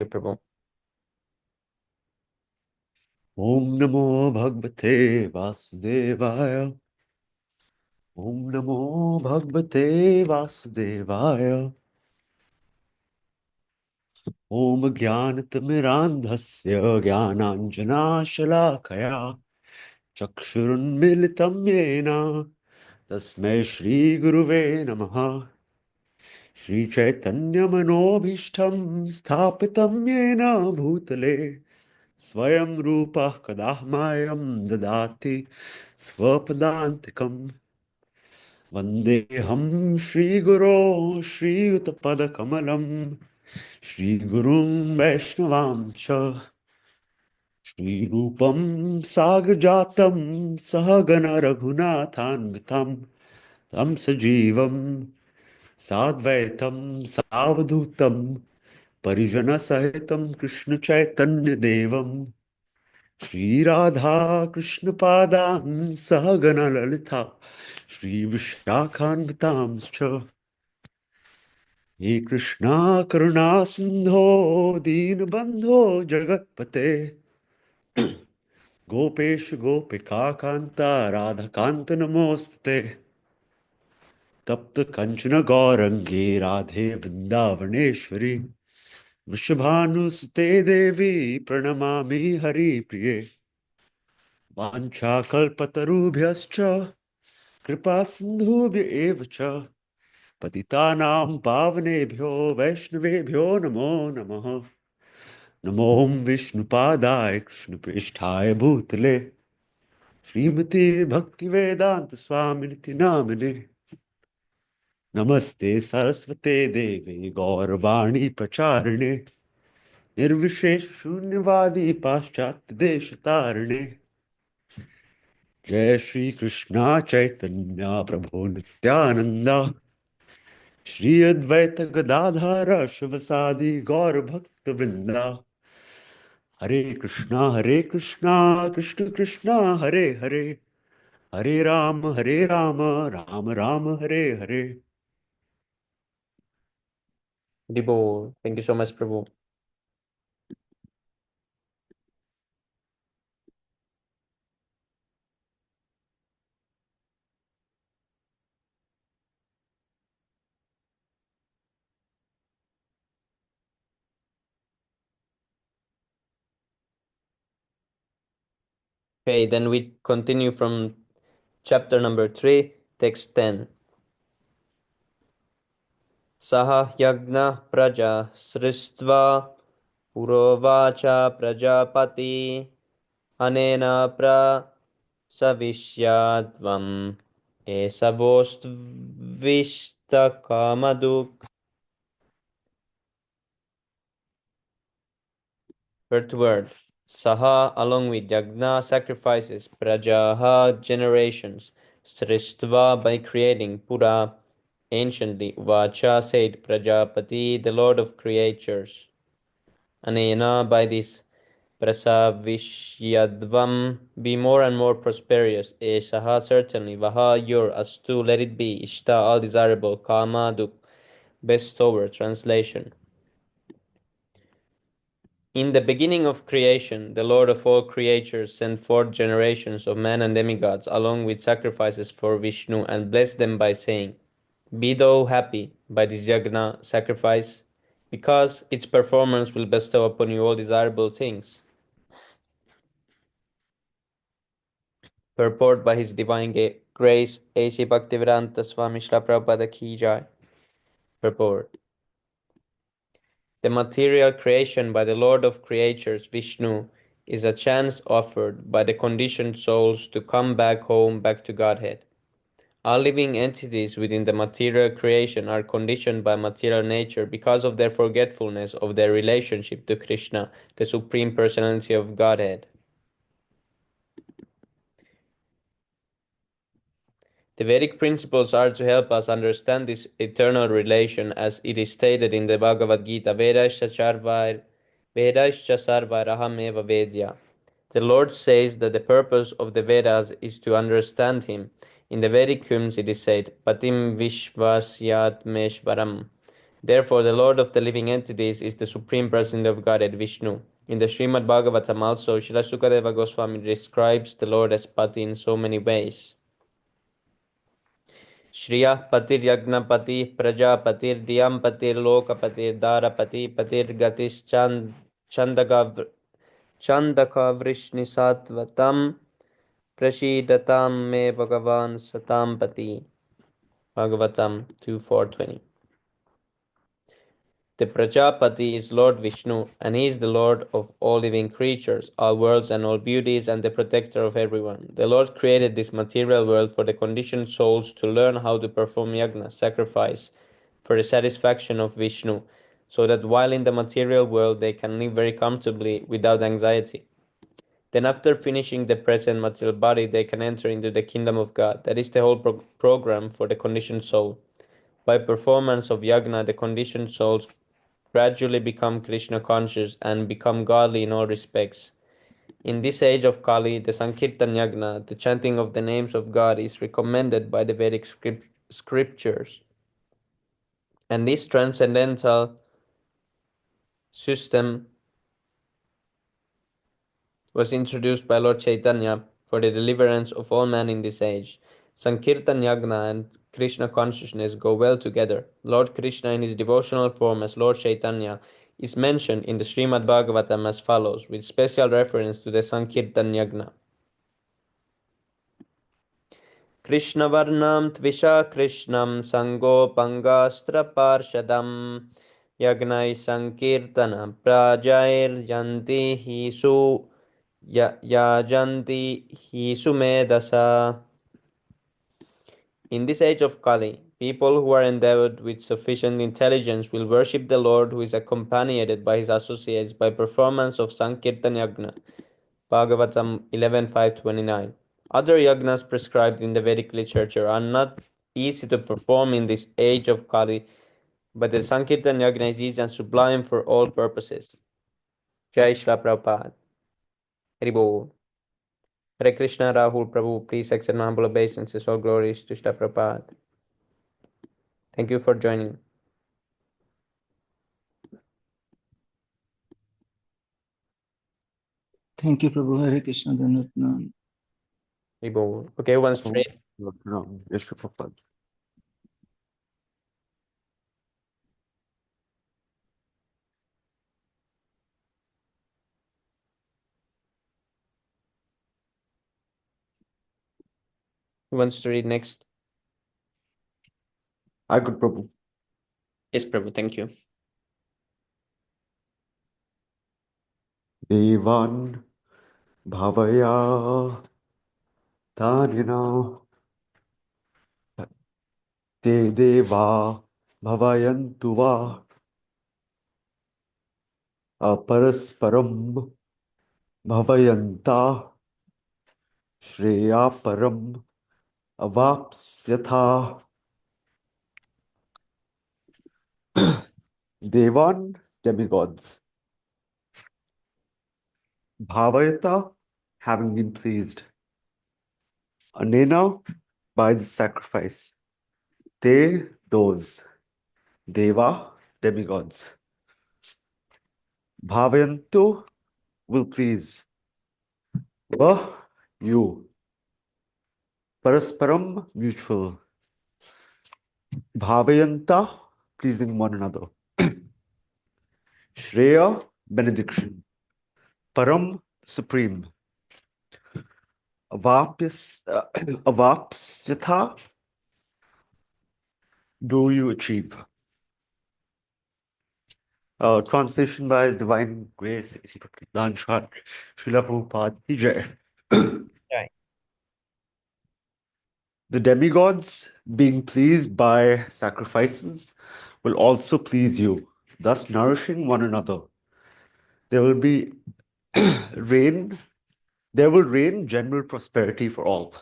Prabhu. Om Namo Bhagavate Vasudevaya. Om Namo Bhagavate Vasudevaya. Om Jnanatimirandhasya Jnananjana Shalakaya Chakshurunmilitam Yena Tasmai Shri Guruve Namaha. Shri Chaitanya Manobhishtam Sthapitam Yena Bhutale Swayam Rupa Kadahmayam Dadati Swapadantikam Vandeham Shri Guru Shri Utpada Kamalam Shri Gurum Vaishnavam Cha Shri Rupam Sagajatam Sahagana Raghunathanvitam Tam Sajivam Sadvaitam Savadhutam Parijana Sahitam Krishna Chaitanya Devam Shri Radha Krishna Padam Sahagana Lalita Shri Vishakhanvitam Cha He Krishna Karuna Sindho Deen Bandho Jagatpate Gopesh Gopika Kanta Radha Kanta Namoste Tapta Kanchana Gaurangi Radhe Vrindavaneshwari Vrishabhanuste Devi Pranamami Hari Priye Vancha Kalpatarubhyascha Kripa Sindhubhya Evacha Patitanam Pavanebhyo Vaishnavebhyo Namo Namaha Namo Vishnupadaya Krishna Pristhaya Bhutale Srimati Bhaktivedanta Swaminiti Namine Namaste Saraswate Devi Gauravani Pracharine Nirvishesh Shunyavadi Paschat Deshatarine Jai Shri Krishna Chaitanya Prabhu Nityananda Shri Advaita Gadadhara Shivasadi Gaur Bhakta Vrinda Hare Krishna, Krishna Krishna, Hare Hare, Hare Rama, Rama Rama, Hare Hare. Prabhu. Thank you so much, Prabhu. Okay, then we continue from chapter number 3, text 10. Saha yagna praja sristva purovacha prajapati anena savishyadvam esavostvishtakamadu. Word to word. Saha, along with Yagna, sacrifices, Prajaha, generations, Sristva, by creating, Pura, anciently, Vacha, said, Prajapati, the Lord of creatures. Anena, by this, Prasavishyadvam, be more and more prosperous. Eshaha, certainly, Vaha, your, Astu, let it be, Ishta, all desirable, Kama, Duk, bestower, translation. In the beginning of creation, the Lord of all creatures sent forth generations of men and demigods, along with sacrifices for Vishnu, and blessed them by saying, Be thou happy by this yagna sacrifice, because its performance will bestow upon you all desirable things. Purport by His Divine Grace, A.C. Bhaktivedanta Swami Srila Prabhupada Ki Jai. Purport. The material creation by the Lord of creatures, Vishnu, is a chance offered by the conditioned souls to come back home, back to Godhead. All living entities within the material creation are conditioned by material nature because of their forgetfulness of their relationship to Krishna, the Supreme Personality of Godhead. The Vedic principles are to help us understand this eternal relation as it is stated in the Bhagavad Gita, Vedaischa sarvairahameva vedya. The Lord says that the purpose of the Vedas is to understand Him. In the Vedic hymns it is said, Patim Vishvasyatmeshvaram. Therefore, the Lord of the living entities is the Supreme Personality of Godhead Vishnu. In the Srimad Bhagavatam also, Srila Sukadeva Goswami describes the Lord as Pati in so many ways. Shriya Patir Yagnapati Prajapatir Diyam Patir Lokapatir Darapati Patir Gatis Chandaka Vrishni Sattvatam Prashidatam Me Bhagavan Satam Pati. Bhagavatam 2.4.20. The Prajapati is Lord Vishnu, and he is the Lord of all living creatures, all worlds and all beauties, and the protector of everyone. The Lord created this material world for the conditioned souls to learn how to perform yajna, sacrifice, for the satisfaction of Vishnu, so that while in the material world they can live very comfortably without anxiety. Then after finishing the present material body, they can enter into the kingdom of God. That is the whole program for the conditioned soul. By performance of yajna, the conditioned souls gradually become Krishna conscious and become godly in all respects. In this age of Kali, the Sankirtan Yagna, the chanting of the names of God, is recommended by the Vedic scriptures. And this transcendental system was introduced by Lord Chaitanya for the deliverance of all men in this age. Sankirtan Yagna and Krishna consciousness go well together. Lord Krishna in his devotional form as Lord Chaitanya is mentioned in the Srimad Bhagavatam as follows, with special reference to the Sankirtan Yagna. Krishna Varnam Tvisha Krishnam Sango Pangastra Parshadam Yagnai Sankirtana Prajair Yanti Hisu Yajanti Hisumedasa. In this age of Kali, people who are endowed with sufficient intelligence will worship the Lord who is accompanied by his associates by performance of Sankirtan Yagna, Bhagavatam 11.5.29. Other yagnas prescribed in the Vedic literature are not easy to perform in this age of Kali, but the Sankirtan Yagna is easy and sublime for all purposes. Jai Shri Prabhupada. Haribo. Hare Krishna, Rahul Prabhu, please accept my humble obeisances. All glories to Shri Prabhupada. Thank you for joining. Thank you, Prabhu. Hare Krishna Dhanatna. Haribo. Okay, one straight. No, yes, Prabhupada. Who wants to read next? I could, Prabhu. Yes, Prabhu, thank you. Devan Bhavaya Tanina Te Deva Bhavayantu Va Aparasparam Bhavayanta Shreya Param Avapsyatha. Devan, demigods. Bhavayata, having been pleased. Anena, by the sacrifice. Te, those. Deva, demigods. Bhavayantu, will please. Va, you. Parasparam, mutual. Bhavayanta, pleasing one another. Shreya, benediction. Param, supreme. Avapsyatha, do you achieve? Translation by His Divine Grace, Srila Prabhupada Ki Jai. Jai. The demigods, being pleased by sacrifices, will also please you, thus nourishing one another. There will be rain. There will reign general prosperity for all.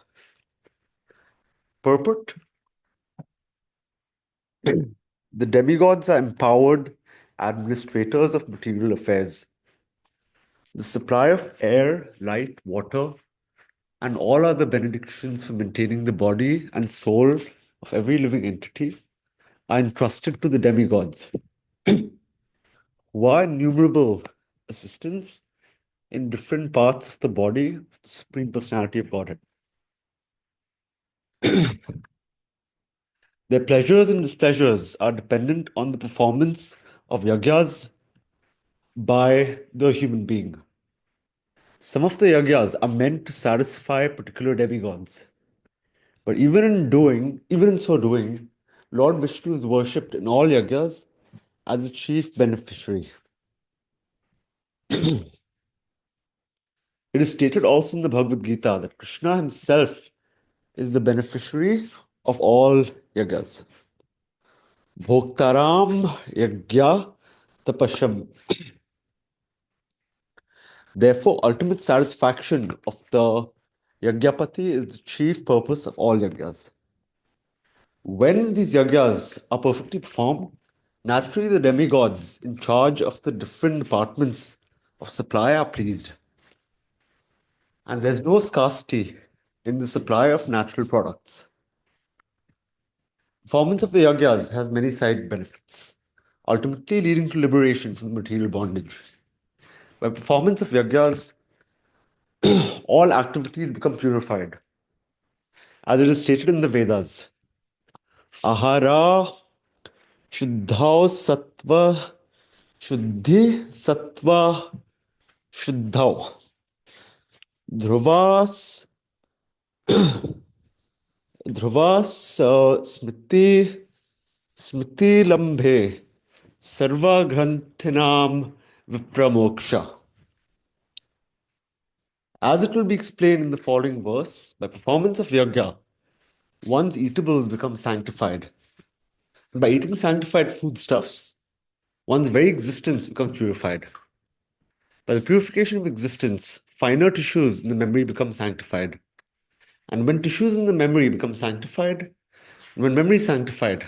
Purport: the demigods are empowered administrators of material affairs. The supply of air, light, water, and all other benedictions for maintaining the body and soul of every living entity are entrusted to the demigods, who are innumerable assistants in different parts of the body of the Supreme Personality of Godhead. Their pleasures and displeasures are dependent on the performance of yagyas by the human being. Some of the yagyas are meant to satisfy particular demigods. But even in so doing, Lord Vishnu is worshipped in all yagyas as the chief beneficiary. It is stated also in the Bhagavad Gita that Krishna himself is the beneficiary of all yagyas. Bhoktaram yagya tapasham. Therefore, ultimate satisfaction of the yagyapati is the chief purpose of all yagyas. When these yagyas are perfectly performed, naturally the demigods in charge of the different departments of supply are pleased. And there's no scarcity in the supply of natural products. Performance of the yagyas has many side benefits, ultimately leading to liberation from material bondage. By performance of yagyas, all activities become purified. As it is stated in the Vedas, Ahara Shuddhao Sattva Shuddhi Sattva Shuddhao Dhruvas Smriti Lambhe Sarva Granthinam Vipramoksha. As it will be explained in the following verse, by performance of yajna, one's eatables become sanctified. And by eating sanctified foodstuffs, one's very existence becomes purified. By the purification of existence, finer tissues in the memory become sanctified. And when tissues in the memory become sanctified, and when memory is sanctified,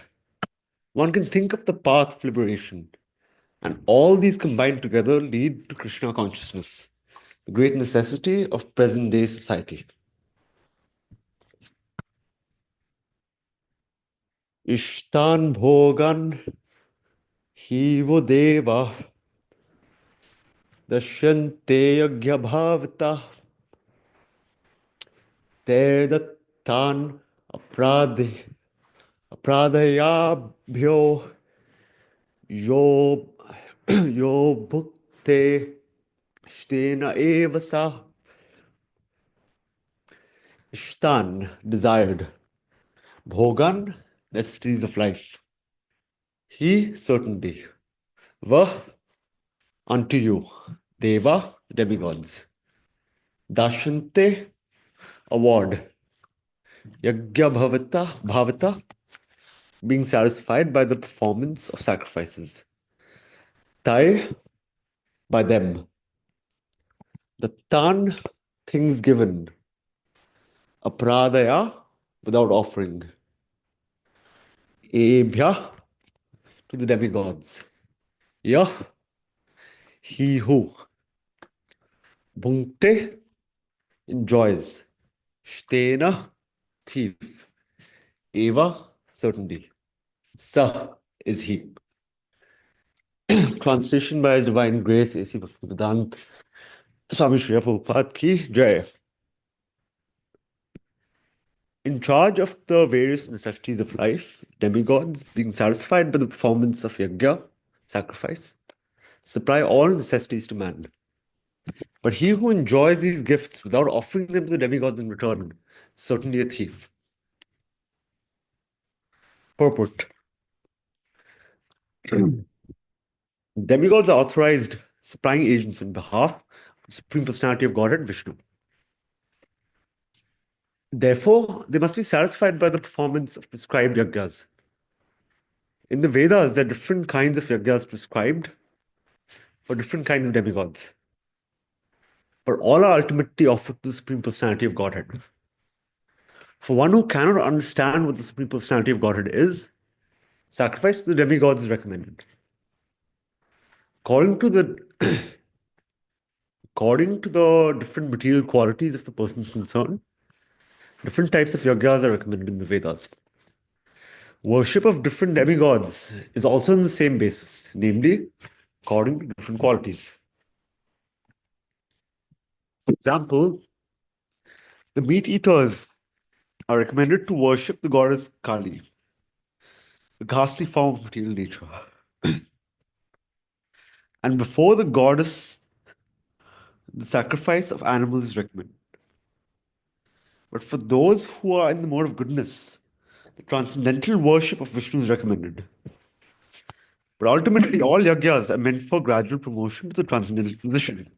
one can think of the path of liberation. And all these combined together lead to Krishna consciousness, the great necessity of present day society. Ishtan bhogan hivo deva dashyante yagya bhavata terdattan apradayabhyo yo bhukte shtena evasa. Ishtan, desired. Bhogan, necessities of life. He, certainty. Va, unto you. Deva, demigods. Dashante, award. Yagya bhavata, being satisfied by the performance of sacrifices. Tai, by them. The tan, things given. Apradaya, without offering. Ebhya, to the demigods. Yah, he who. Bhunkte, enjoys. Shtena, thief. Eva, certainty. Sa is he. Translation by His Divine Grace, A.C. Bhaktivedanta Swami Shri Prabhupada ki Jai. In charge of the various necessities of life, demigods, being satisfied by the performance of yajna, sacrifice, supply all necessities to man. But he who enjoys these gifts without offering them to the demigods in return is certainly a thief. Purport. Demigods are authorized supplying agents on behalf of the Supreme Personality of Godhead, Vishnu. Therefore, they must be satisfied by the performance of prescribed yajnas. In the Vedas, there are different kinds of yajnas prescribed for different kinds of demigods. But all are ultimately offered to the Supreme Personality of Godhead. For one who cannot understand what the Supreme Personality of Godhead is, sacrifice to the demigods is recommended. According to the different material qualities of the persons concerned, different types of yajnas are recommended in the Vedas. Worship of different demigods is also on the same basis, namely, according to different qualities. For example, the meat eaters are recommended to worship the goddess Kali, the ghastly form of material nature. And before the goddess, the sacrifice of animals is recommended. But for those who are in the mode of goodness, the transcendental worship of Vishnu is recommended. But ultimately, all yagyas are meant for gradual promotion to the transcendental position.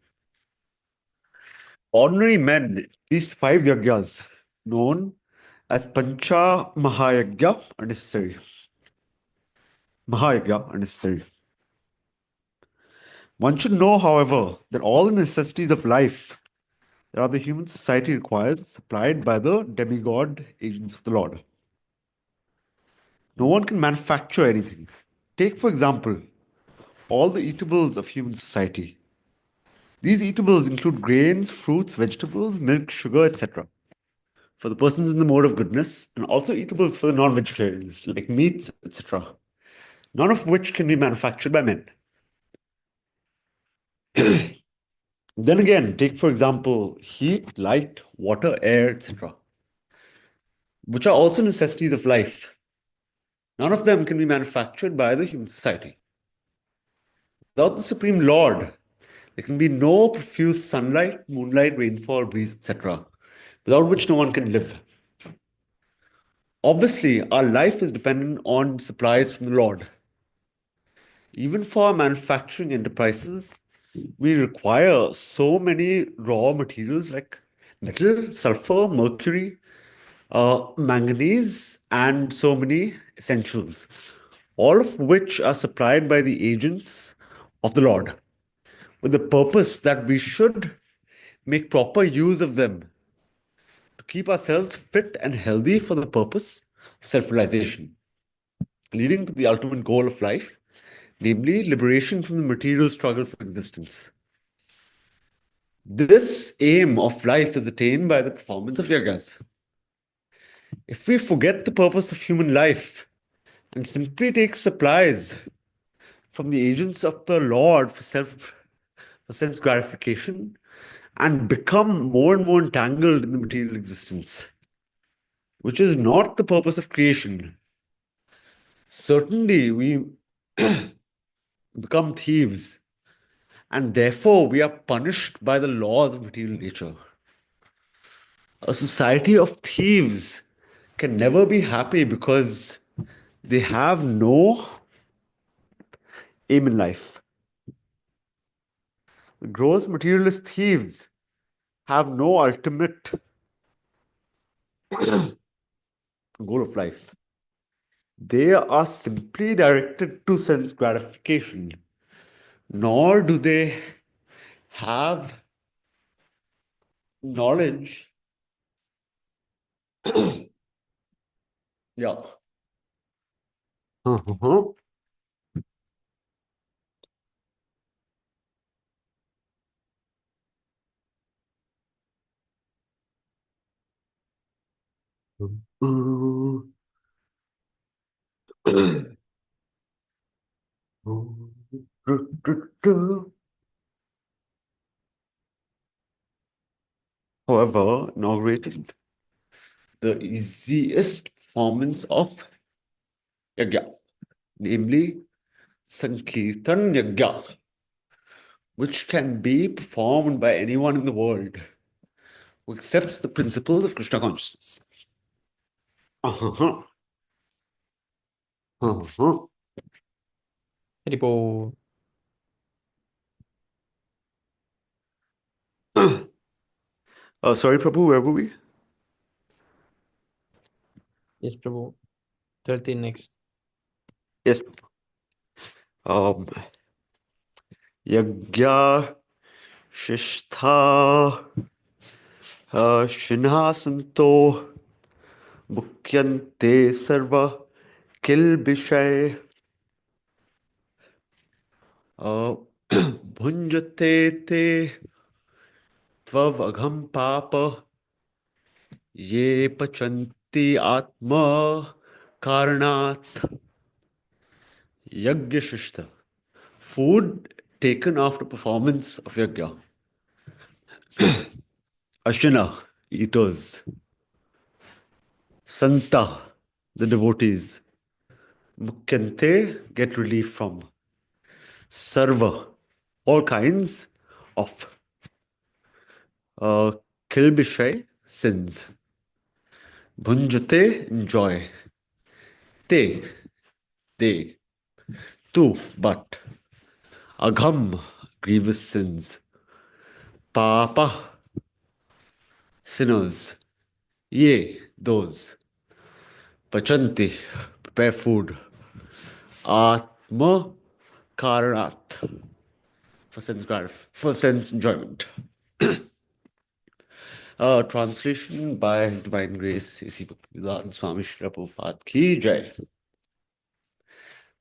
Ordinary men, at least 5 yagyas, known as Pancha Mahayagya, are necessary. Mahayagya are necessary. One should know, however, that all the necessities of life that the human society requires are supplied by the demigod agents of the Lord. No one can manufacture anything. Take, for example, all the eatables of human society. These eatables include grains, fruits, vegetables, milk, sugar, etc. for the persons in the mode of goodness, and also eatables for the non-vegetarians, like meats, etc. None of which can be manufactured by men. Then again, take for example heat, light, water, air, etc., which are also necessities of life. None of them can be manufactured by the human society. Without the Supreme Lord, there can be no profuse sunlight, moonlight, rainfall, breeze, etc., without which no one can live. Obviously, our life is dependent on supplies from the Lord. Even for our manufacturing enterprises, we require so many raw materials like metal, sulfur, mercury, manganese, and so many essentials, all of which are supplied by the agents of the Lord, with the purpose that we should make proper use of them to keep ourselves fit and healthy for the purpose of self realization, leading to the ultimate goal of life, namely liberation from the material struggle for existence. This aim of life is attained by the performance of yagas. If we forget the purpose of human life and simply take supplies from the agents of the Lord for sense gratification and become more and more entangled in the material existence, which is not the purpose of creation, certainly we become thieves, and therefore we are punished by the laws of material nature. A society of thieves can never be happy because they have no aim in life. The gross materialist thieves have no ultimate goal of life. They are simply directed to sense gratification, nor do they have knowledge. Yeah. Uh-huh. However, inaugurated the easiest performance of yagya, namely Sankirtan yagya, which can be performed by anyone in the world who accepts the principles of Krishna consciousness. Uh-huh. Uh-huh. Haribo. Sorry, Prabhu, where were we? Yes, Prabhu. 13 next. Yes. Yagya Shishtha Shinhasanto Mukyante Sarva Kil Bishay Bhunjate Te Tvav Agham Papa Ye Pachanti Atma Karanat. Yagya Shishta. Food taken after performance of yagya. Ashina, eaters. Santa, the devotees. Mukyante, get relief from. Sarva, all kinds of. Kilbishay, sins. Bhunjate, enjoy. Te, they. Tu, but. Agham, grievous sins. Papa, sinners. Ye, those. Pachanti, prepare food. Atma, karanat, for sense enjoyment. Translation by His Divine Grace, A.C. Bhaktivedanta Swami Srila Prabhupada Ki Jai.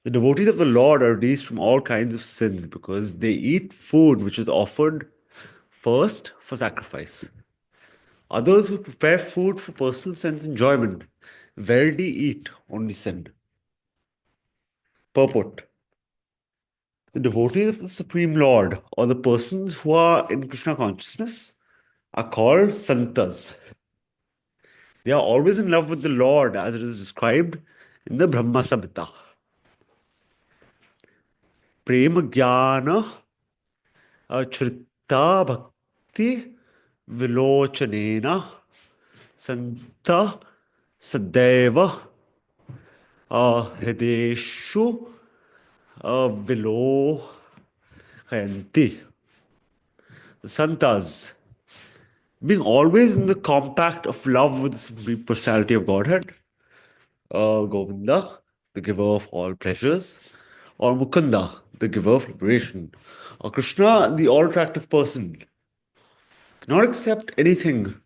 The devotees of the Lord are released from all kinds of sins because they eat food which is offered first for sacrifice. Others who prepare food for personal sense enjoyment verily eat only sin. Purport. The devotees of the Supreme Lord, or the persons who are in Krishna consciousness, are called santas. They are always in love with the Lord, as it is described in the Brahma Samhita. Prema Jnana Achrita Bhakti Vilochanena Santa Sadeva Hideshu Vilochayanti. The Santas, being always in the compact of love with the supreme personality of Godhead, Govinda, the giver of all pleasures, or Mukunda, the giver of liberation, or Krishna, the all-attractive person, cannot accept anything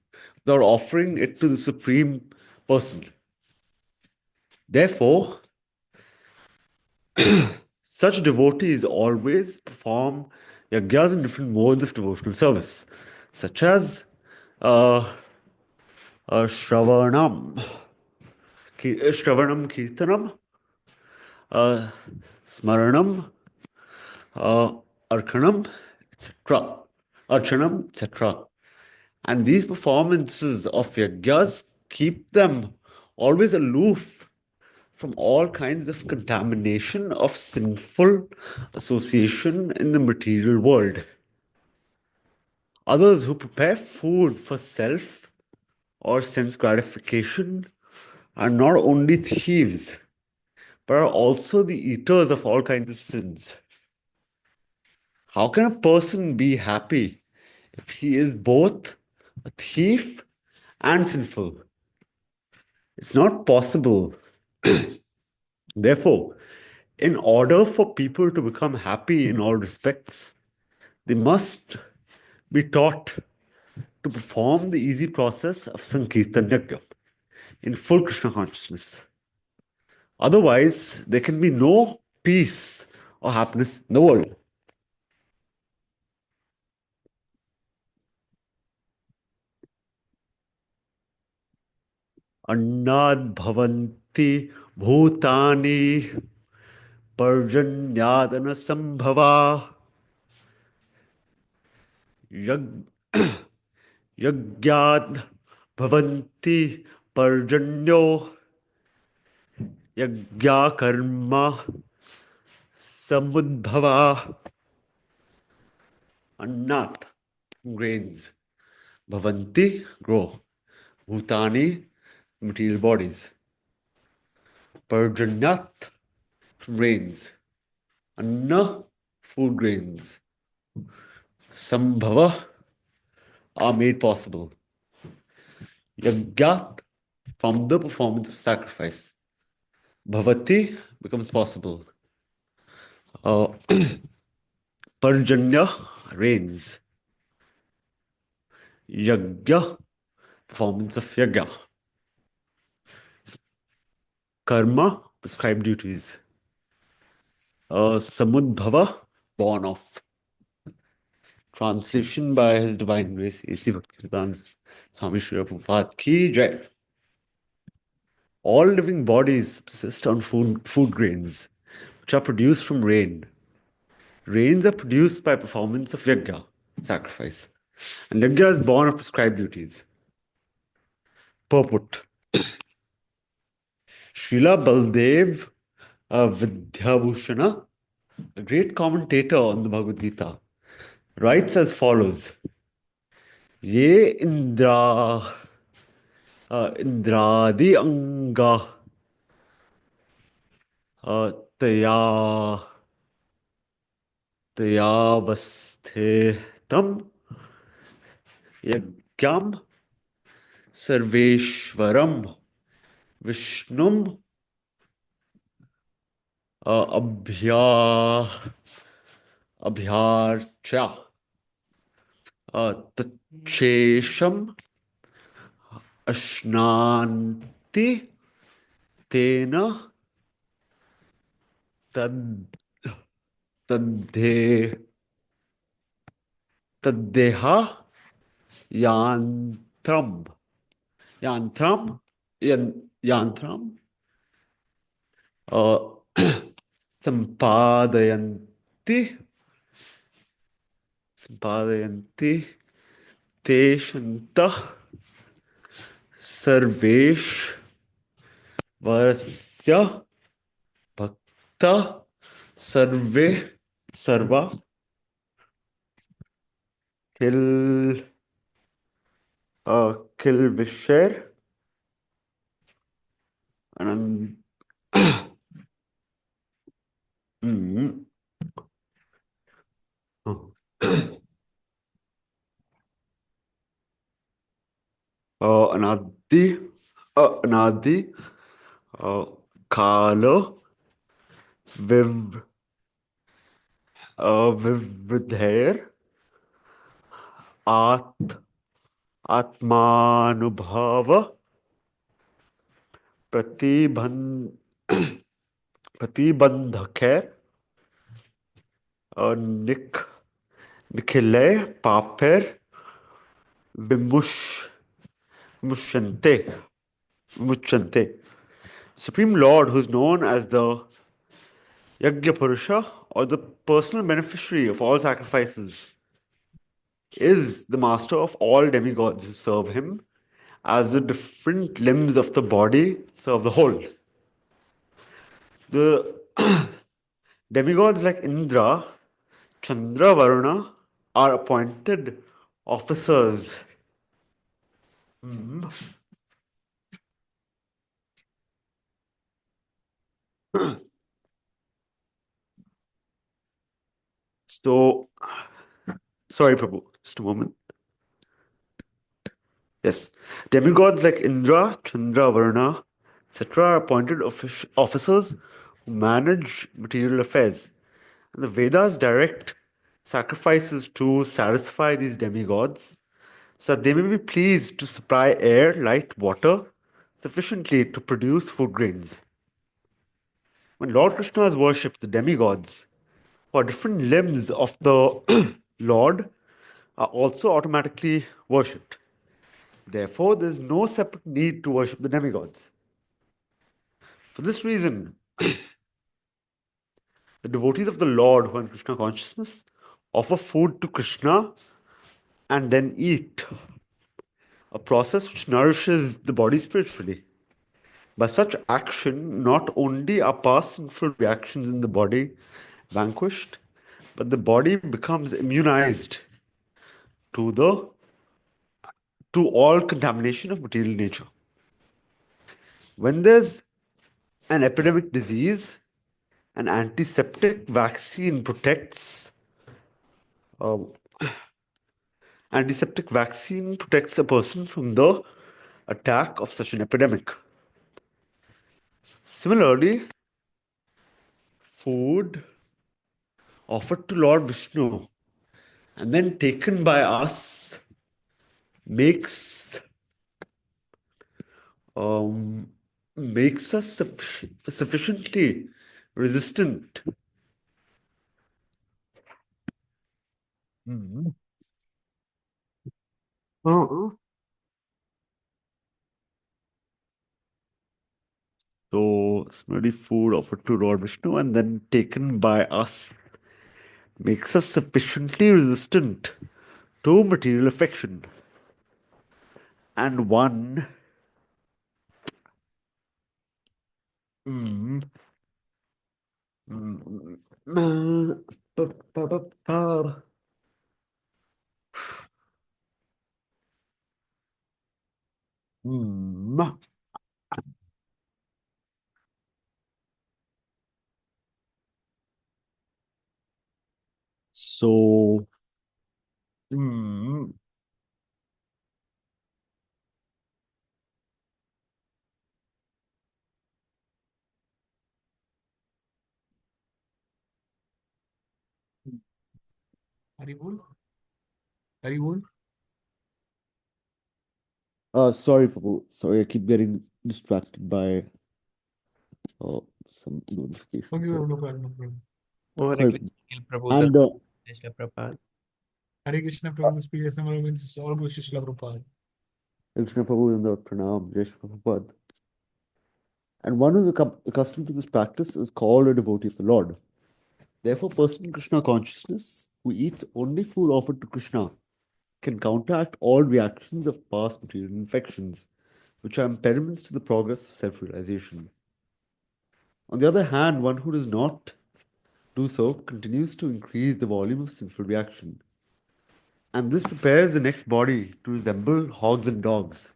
without offering it to the supreme person. Therefore, such devotees always perform yagyas in different modes of devotional service, such as Shravanam, Kirtanam, Smaranam, Arkanam, etc. Archanam, etc. And these performances of yagyas keep them always aloof from all kinds of contamination of sinful association in the material world. Others who prepare food for self or sense gratification are not only thieves, but are also the eaters of all kinds of sins. How can a person be happy if he is both a thief and sinful? It's not possible. Therefore, in order for people to become happy in all respects, they must be taught to perform the easy process of Sankirtan Yajna in full Krishna consciousness. Otherwise, there can be no peace or happiness in the world. Annad bhavanti bhutani parjanyadana sambhava yagyad bhavanti parjanyo yagya karma samudbhava. Annat, grains. Bhavanti, grow. Bhutani, material bodies. Parjanyat, rains. Anna, food grains. Sambhava are made possible. Yagyat, from the performance of sacrifice. Bhavati becomes possible. Parjanya, rains. Yagya, performance of yagya. Karma, prescribed duties. Samudbhava, born of. Translation by His Divine Grace, A.C. Bhaktivedanta Swami Srila Prabhupada Ki Jai. All living bodies subsist on food grains, which are produced from rain. Rains are produced by performance of yajna, sacrifice. And yajna is born of prescribed duties. Purport. Srila Baldev Vidyabhushana, a great commentator on the Bhagavad Gita, writes as follows. Ye Indradi Anga Taya Tayavasthetam Yagyam Sarveshwaram Vishnum Abhya Abhyarcha Tachesham Ashnanti Tena Tad Tadhe Taddeha Yantram Yantram Yantram uh, Sampadayanti Sampadayanti Te Shanta Sarvesh Varasya Bhakta Sarve Sarva Kil Kilvisher Anand mm, oh. Anadi Anadi Kala Viv Vivdher At Atmanubhava Pratiband Pratibandhakher Nik Nikhile Paper Vimush Mushante Muchante. Supreme Lord, who is known as the Yajna Purusha or the personal beneficiary of all sacrifices, is the master of all demigods who serve him, as the different limbs of the body serve the whole. The demigods like Indra, Chandra, Varuna are appointed officers. So, sorry, Prabhu, just a moment. Yes, demigods like Indra, Chandra, Varuna, etc. are appointed officers who manage material affairs. And the Vedas direct sacrifices to satisfy these demigods so that they may be pleased to supply air, light, water sufficiently to produce food grains. When Lord Krishna is worshipped, the demigods, who are different limbs of the Lord, are also automatically worshipped. Therefore, there is no separate need to worship the demigods. For this reason, the devotees of the Lord who are in Krishna consciousness offer food to Krishna and then eat, a process which nourishes the body spiritually. By such action, not only are past sinful reactions in the body vanquished, but the body becomes immunized to all contamination of material nature. When there's an epidemic disease, an antiseptic vaccine protects uh, a person from the attack of such an epidemic. Similarly, food offered to Lord Vishnu and then taken by us makes um, makes us sufficiently resistant. Mhm. Uh-uh. So, smelly food offered to Lord Vishnu and then taken by us makes us sufficiently resistant to material affection. And one mm, mm, mm, so mm, Haribol? Haribol? sorry, Prabhu. Sorry, I keep getting distracted by some notification. Okay, Sorry. no problem, no problem. Hare Sorry. Krishna, Prabhu, And Krishna Prabhupada. Hare Krishna, Prabhu's peace and love means all goes to Srila Prabhupada. Krishna Prabhu in the Pranam, Jai Shri Prabhupada. And one who is accustomed to this practice is called a devotee of the Lord. Therefore, person in Krishna consciousness who eats only food offered to Krishna can counteract all reactions of past material infections, which are impediments to the progress of self-realization. On the other hand, one who does not do so continues to increase the volume of sinful reaction. And this prepares the next body to resemble hogs and dogs,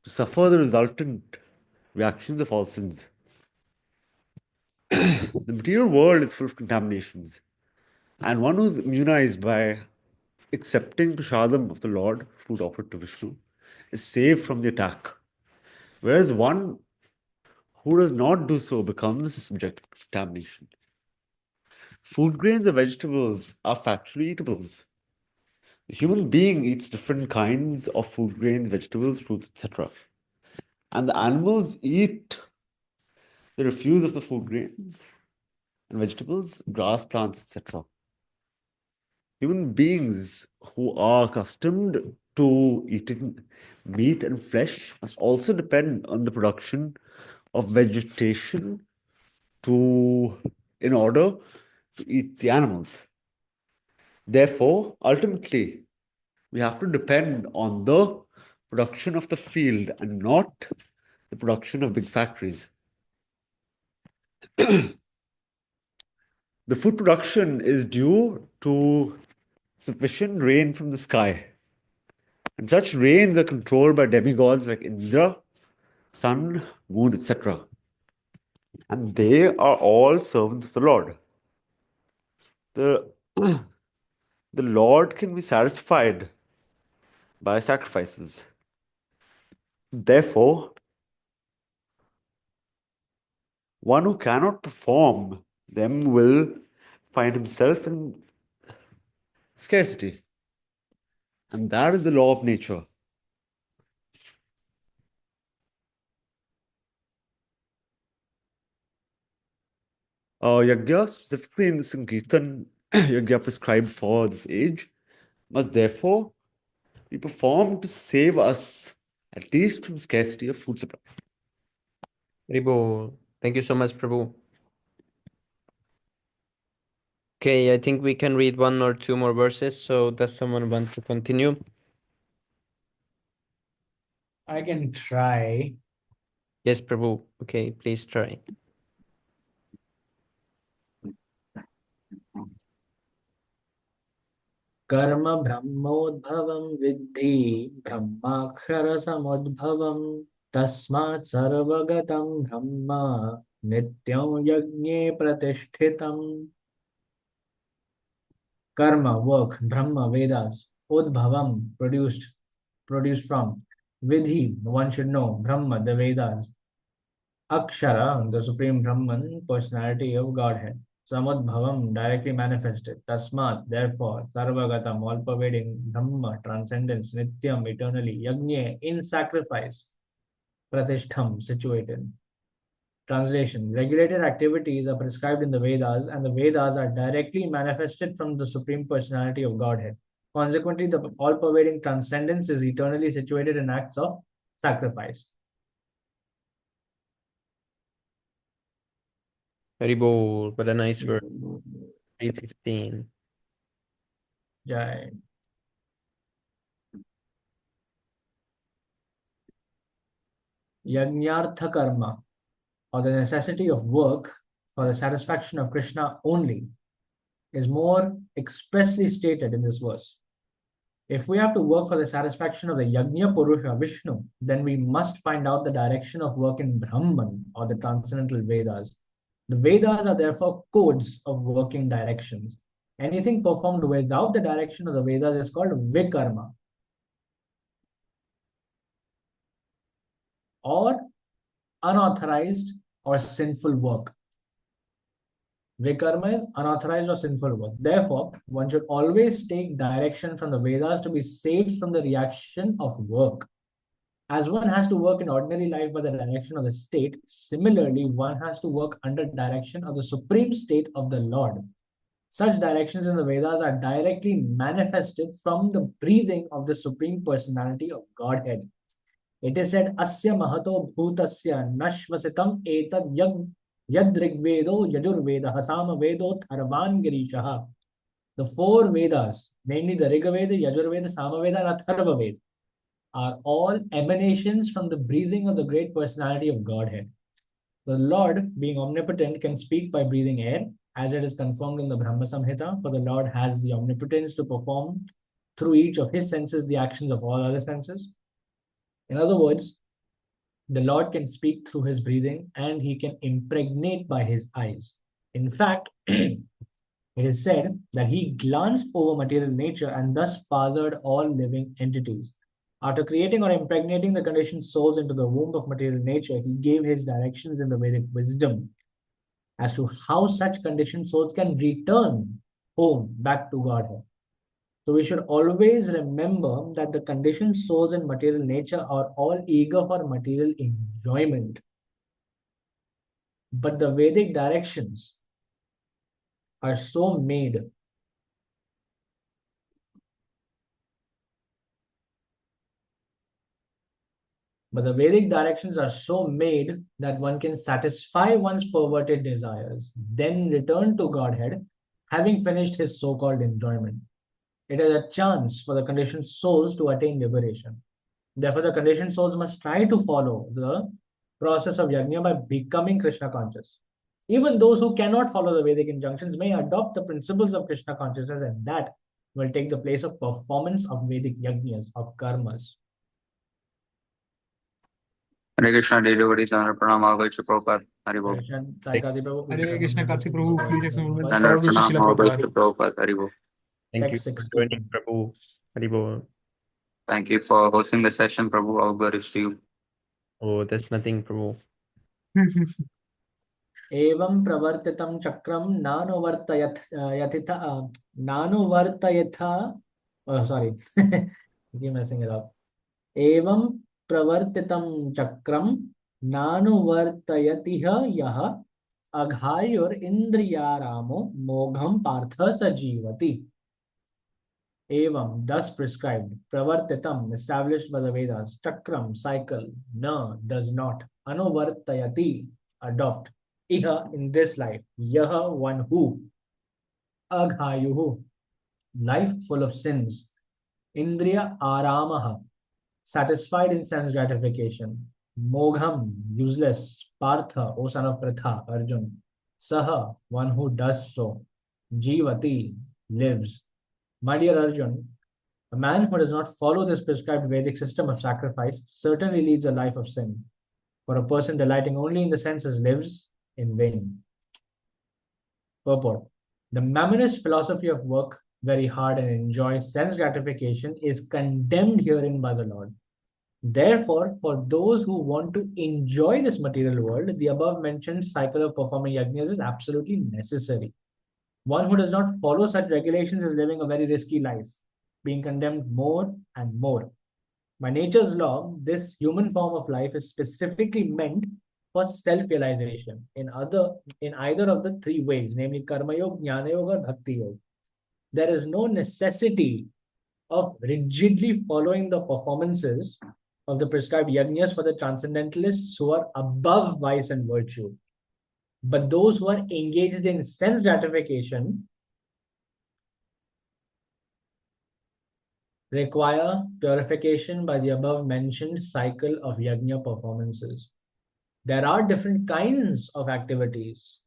to suffer the resultant reactions of all sins. The material world is full of contaminations, and one who is immunized by accepting prasadam of the Lord, food offered to Vishnu, is saved from the attack. Whereas one who does not do so becomes subject to contamination. Food grains or vegetables are factually eatables. The human being eats different kinds of food grains, vegetables, fruits, etc. And the animals eat the refuse of the food grains and vegetables, grass, plants, etc. Human beings who are accustomed to eating meat and flesh must also depend on the production of vegetation in order to eat the animals. Therefore, ultimately, we have to depend on the production of the field and not the production of big factories. The food production is due to sufficient rain from the sky. And such rains are controlled by demigods like Indra, sun, moon, etc. And they are all servants of the Lord. The, the Lord can be satisfied by sacrifices. Therefore, one who cannot perform them will find himself in scarcity. And that is the law of nature. Yajna, specifically in the Sankirtan Yajna prescribed for this age, must therefore be performed to save us at least from scarcity of food supply. Prabhu, thank you so much, Prabhu. Okay, I think we can read one or two more verses. So does someone want to continue? I can try. Yes, Prabhu. Okay, please try. कर्म ब्रह्मोद्भवं विद्धि ब्रह्माक्षरसमुद्भवं तस्मात् सर्वगतं ब्रह्म नित्यं यज्ञे प्रतिष्ठितम्. Karma, work, Brahma, Vedas, Udbhavam, produced from. Vidhi, one should know. Brahma, the Vedas. Akshara, the Supreme Brahman, personality of Godhead. Samudbhavam, directly manifested. Tasmat, therefore. Sarvagatam, all pervading. Brahma, transcendence. Nityam, eternally. Yajna, in sacrifice. Pratishtham, situated. Translation: regulated activities are prescribed in the Vedas, and the Vedas are directly manifested from the Supreme Personality of Godhead. Consequently, the all pervading transcendence is eternally situated in acts of sacrifice. Haribol, what a nice verse. 315. Jai. Yajnartha karma, or the necessity of work for the satisfaction of Krishna only, is more expressly stated in this verse. If we have to work for the satisfaction of the Yajna Purusha, Vishnu, then we must find out the direction of work in Brahman, or the transcendental Vedas. The Vedas are therefore codes of working directions. Anything performed without the direction of the Vedas is called Vikarma, or unauthorized or sinful work. Vikarma is unauthorized or sinful work. Therefore, one should always take direction from the Vedas to be saved from the reaction of work. As one has to work in ordinary life by the direction of the state, similarly, one has to work under direction of the supreme state of the Lord. Such directions in the Vedas are directly manifested from the breathing of the Supreme Personality of Godhead. It is said, Asya Mahato Bhutasya Nashvasitam Etad Yadrigvedo Yajurveda Hasama Vedo Tharvan Girishaha. The four Vedas, namely the Rigveda, Yajurveda, Samaveda, and Atharva Veda, are all emanations from the breathing of the great personality of Godhead. The Lord, being omnipotent, can speak by breathing air, as it is confirmed in the Brahma Samhita, for the Lord has the omnipotence to perform through each of his senses the actions of all other senses. In other words, the Lord can speak through his breathing and he can impregnate by his eyes. In fact, it is said that he glanced over material nature and thus fathered all living entities. After creating or impregnating the conditioned souls into the womb of material nature, he gave his directions in the Vedic wisdom as to how such conditioned souls can return home back to Godhead. So we should always remember that the conditioned souls in material nature are all eager for material enjoyment. But the Vedic directions are so made that one can satisfy one's perverted desires, then return to Godhead, having finished his so-called enjoyment. It is a chance for the conditioned souls to attain liberation. Therefore, the conditioned souls must try to follow the process of yajna by becoming Krishna conscious. Even those who cannot follow the Vedic injunctions may adopt the principles of Krishna consciousness, and that will take the place of performance of Vedic yajnas, of karmas. Hare Krishna, dear devotees, Sandra Pranam, Bhagavad Prabhupada, Hare Bol. Hare Krishna, Karthik Prabhu, please accept my Sandra Sarvabhushi Pranam, Srila Bhagavad Prabhupada. Prabhupada, Hare Bol. Thank you Text for 16. joining, Prabhu. Haribol. Thank you for hosting the session, Prabhu. All glory to you. Oh, that's nothing, Prabhu. एवं प्रवर्तितं चक्रम नानुवर्तयथा sorry keep messing it up. एवं प्रवर्तितं चक्रम नानुवर्तयतिह यः अघायुर इंद्रियारामो मोघम Partha सजीवति. Evam, thus prescribed, pravartitam, established by the Vedas, chakram, cycle, na, does not, anuvartayati, adopt, iha, in this life, yaha, one who, aghayuhu, life full of sins, indriya aramaha, satisfied in sense gratification, mogham, useless, partha, O son of Pratha, Arjun, saha, one who does so, jivati, lives. My dear Arjun, a man who does not follow this prescribed Vedic system of sacrifice certainly leads a life of sin. For a person delighting only in the senses lives in vain. Purport. The Mammonist philosophy of work very hard and enjoy sense gratification is condemned herein by the Lord. Therefore, for those who want to enjoy this material world, the above mentioned cycle of performing yajnas is absolutely necessary. One who does not follow such regulations is living a very risky life, being condemned more and more. By nature's law, this human form of life is specifically meant for self-realization in either of the three ways, namely Karma Yoga, Jnana Yoga, or Bhakti Yoga. There is no necessity of rigidly following the performances of the prescribed yajnas for the transcendentalists who are above vice and virtue. But those who are engaged in sense gratification require purification by the above mentioned cycle of yajna performances. There are different kinds of activities.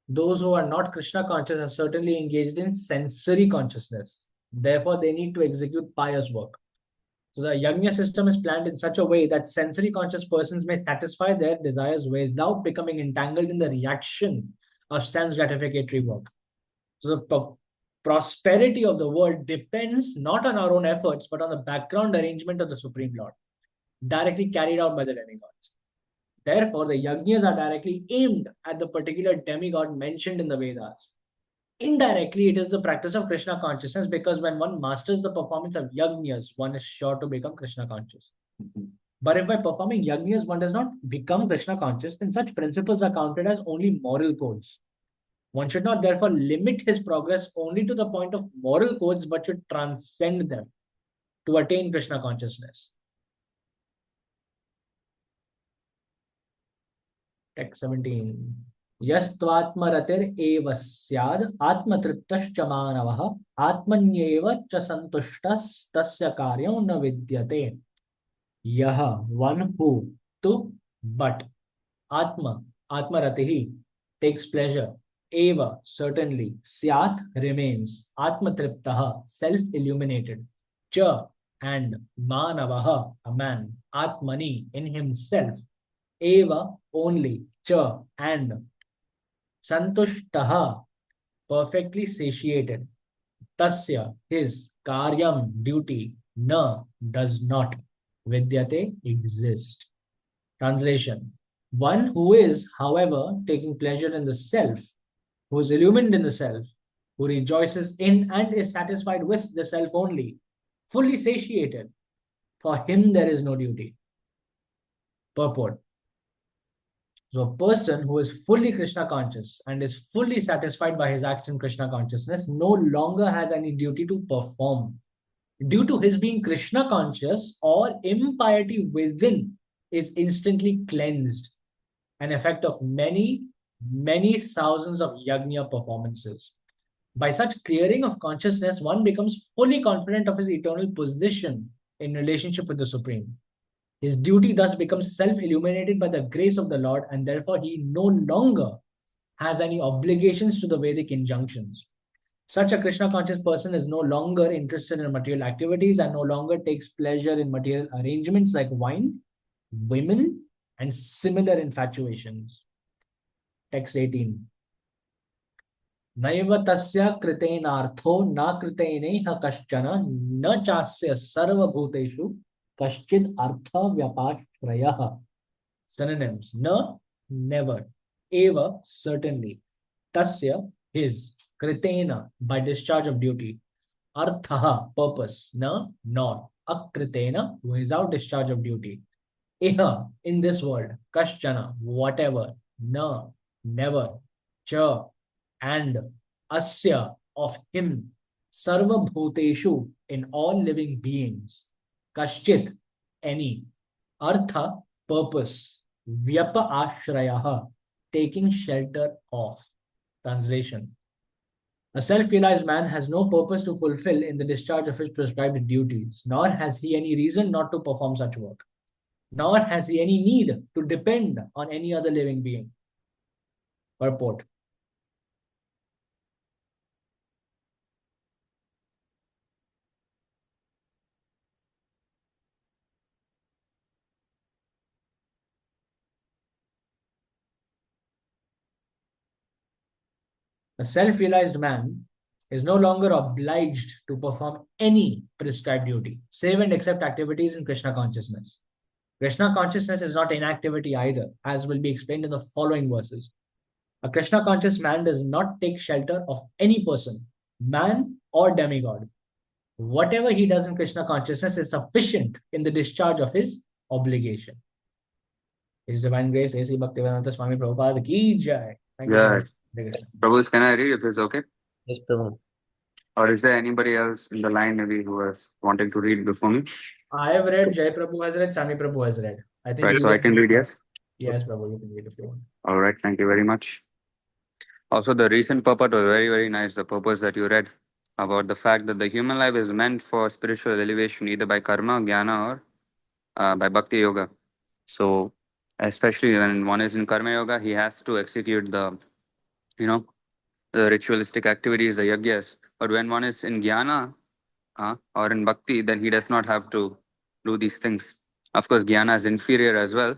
Those who are not Krishna conscious are certainly engaged in sensory consciousness. Therefore, they need to execute pious work. So the yajna system is planned in such a way that sensory conscious persons may satisfy their desires without becoming entangled in the reaction of sense gratificatory work. So the prosperity of the world depends not on our own efforts, but on the background arrangement of the Supreme Lord, directly carried out by the demigods. Therefore, the yajnas are directly aimed at the particular demigod mentioned in the Vedas. Indirectly, it is the practice of Krishna consciousness, because when one masters the performance of yajnas, one is sure to become Krishna conscious. But if by performing yajnas one does not become Krishna conscious, then such principles are counted as only moral codes. One should not therefore limit his progress only to the point of moral codes, but should transcend them to attain Krishna consciousness. Text 17. Yastvatmaratir eva syad atmatriptascha manavah atmanyeva cha santushtas tasya karyam na vidyate. Yaha, one who, to, but, atmaratihi, takes pleasure, eva, certainly, syat, remains, atmatriptaha, self-illuminated, cha, and, manavaha, a man, atmani, in himself, eva, only, cha, and, santushtaha, perfectly satiated, tasya, his, karyam, duty, na, does not, vidyate, exist. Translation. One who is, however, taking pleasure in the self, who is illumined in the self, who rejoices in and is satisfied with the self only, fully satiated, for him there is no duty. Purport. So a person who is fully Krishna conscious and is fully satisfied by his acts in Krishna consciousness no longer has any duty to perform. Due to his being Krishna conscious, all impiety within is instantly cleansed, an effect of many, many thousands of yajna performances. By such clearing of consciousness, one becomes fully confident of his eternal position in relationship with the Supreme. His duty thus becomes self-illuminated by the grace of the Lord, and therefore he no longer has any obligations to the Vedic injunctions. Such a Krishna conscious person is no longer interested in material activities and no longer takes pleasure in material arrangements like wine, women, and similar infatuations. Text 18. Naiva tasya kritenartho na kriteneha kaschana na chasya sarva bhuteshu kaschid artha vyapashrayah. Synonyms. Na, never. Eva, certainly. Tasya, his. Kritena, by discharge of duty. Arthaha, purpose. Na, not. Akritena, without discharge of duty. Iha, in this world. Kaschana, whatever. Na, never. Cha, and. Asya, of him. Sarva bhuteshu, in all living beings. Kaschit, any. Artha, purpose. Vyapa ashrayaha, taking shelter of. Translation. A self-realized man has no purpose to fulfill in the discharge of his prescribed duties, nor has he any reason not to perform such work, nor has he any need to depend on any other living being. Purport. A self-realized man is no longer obliged to perform any prescribed duty, save and except activities in Krishna consciousness. Krishna consciousness is not inactivity either, as will be explained in the following verses. A Krishna conscious man does not take shelter of any person, man or demigod. Whatever he does in Krishna consciousness is sufficient in the discharge of his obligation. His Divine Grace, A.C. Bhaktivedanta Swami Prabhupada ki jai. Thank you so Yeah. much. Hare Krishna. Prabhu, can I read if it's okay? Yes, Prabhu. Or is there anybody else in the line maybe who is wanting to read before me? I have read, Jai Prabhu has read, Swami Prabhu has read. I think Right, you so I can read, yes? Yes, Prabhu, you can read if you want. All right, thank you very much. Also, the recent purport was very, very nice. The purpose that you read about the fact that the human life is meant for spiritual elevation, either by karma, jnana, or by bhakti yoga. So, especially when one is in karma yoga, he has to execute you know, the ritualistic activities, the yagyas. But when one is in jnana or in bhakti, then he does not have to do these things. Of course, jnana is inferior as well.